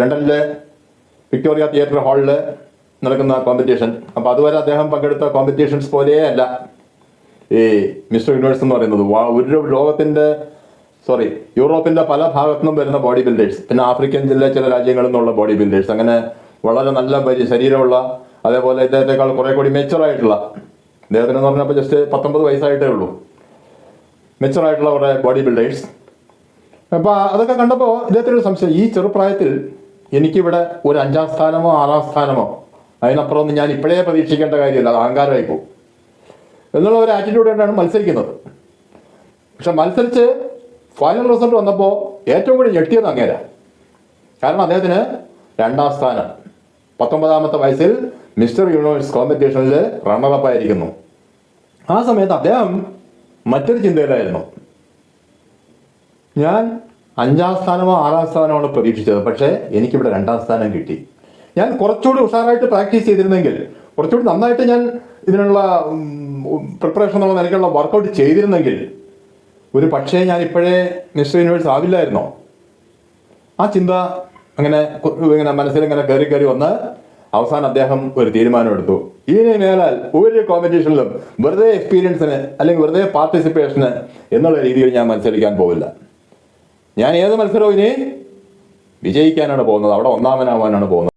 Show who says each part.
Speaker 1: ലണ്ടനിലെ Victoria theatre ഹാളിൽ നടക്കുന്ന കോമ്പറ്റീഷൻ. അപ്പോൾ അതുവരെ അദ്ദേഹം പങ്കെടുത്ത കോമ്പറ്റീഷൻസ് പോലെയേ അല്ല ഈ മിസ്റ്റർ യൂണിവേഴ്സ് എന്ന് പറയുന്നത്. യൂറോപ്പിൻ്റെ പല ഭാഗത്തു നിന്നും വരുന്ന ബോഡി ബിൽഡേഴ്സ്, പിന്നെ ആഫ്രിക്കൻ ചില രാജ്യങ്ങളിൽ നിന്നുള്ള ബോഡി ബിൽഡേഴ്സ്, അങ്ങനെ വളരെ നല്ല ശരീരമുള്ള, അതേപോലെ ഇദ്ദേഹത്തെക്കാൾ കുറെ കൂടി മെച്ചുറായിട്ടുള്ള, ഇദ്ദേഹത്തിന് പറഞ്ഞപ്പോൾ ജസ്റ്റ് 19 വയസ്സായിട്ടേ ഉള്ളൂ, മെച്ചുറായിട്ടുള്ള കുറേ ബോഡി ബിൽഡേഴ്സ്. അപ്പോൾ അതൊക്കെ കണ്ടപ്പോൾ ഇദ്ദേഹത്തിനൊരു സംശയം, ഈ ചെറുപ്രായത്തിൽ എനിക്കിവിടെ ഒരു 5ാം സ്ഥാനമോ 6ാം സ്ഥാനമോ അതിനപ്പുറമൊന്നും ഞാൻ ഇപ്പോഴേ പ്രതീക്ഷിക്കേണ്ട കാര്യമില്ല, അത് അഹങ്കാരമായി പോകും എന്നുള്ള ഒരു ആറ്റിറ്റ്യൂഡ് കൊണ്ടാണ് മത്സരിക്കുന്നത്. പക്ഷെ മത്സരിച്ച് ഫൈനൽ റിസൾട്ട് വന്നപ്പോൾ ഏറ്റവും കൂടി ഞെട്ടിയത് അങ്ങേരാ. കാരണം അദ്ദേഹത്തിന് 2ാം സ്ഥാനം, 19ാമത്തെ വയസ്സിൽ മിസ്റ്റർ യൂണിവേഴ്സ് കോമ്പറ്റീഷനിൽ റണ്ണറപ്പ് ആയിരിക്കുന്നു. ആ സമയത്ത് അദ്ദേഹം മറ്റൊരു ചിന്തയിലായിരുന്നു. ഞാൻ 5ാം സ്ഥാനമോ 6ാം സ്ഥാനമോ പ്രതീക്ഷിച്ചത്, പക്ഷേ എനിക്കിവിടെ 2ാം സ്ഥാനം കിട്ടി. ഞാൻ കുറച്ചുകൂടി ഉഷാറായിട്ട് പ്രാക്ടീസ് ചെയ്തിരുന്നെങ്കിൽ, കുറച്ചുകൂടി നന്നായിട്ട് ഞാൻ ഇതിനുള്ള പ്രിപ്പറേഷൻ എന്നുള്ള നിലയ്ക്കുള്ള വർക്കൗട്ട് ചെയ്തിരുന്നെങ്കിൽ ഒരു പക്ഷേ ഞാൻ ഇപ്പോഴേ മിസ്റ്റർ യൂണിവേഴ്സ് ആവില്ലായിരുന്നോ? ആ ചിന്ത ഇങ്ങനെ മനസ്സിലിങ്ങനെ കയറി വന്ന് അവസാനം അദ്ദേഹം ഒരു തീരുമാനമെടുത്തു. ഇനി മേലാൽ ഒരു കോമ്പറ്റീഷനിലും വെറുതെ എക്സ്പീരിയൻസിന് അല്ലെങ്കിൽ വെറുതെ പാർട്ടിസിപ്പേഷന് എന്നുള്ള രീതിയിൽ ഞാൻ മത്സരിക്കാൻ പോവില്ല. ഞാൻ ഏത് മത്സരവും ഇനി വിജയിക്കാനാണ് പോകുന്നത്, അവിടെ ഒന്നാമനാവാനാണ് പോകുന്നത്.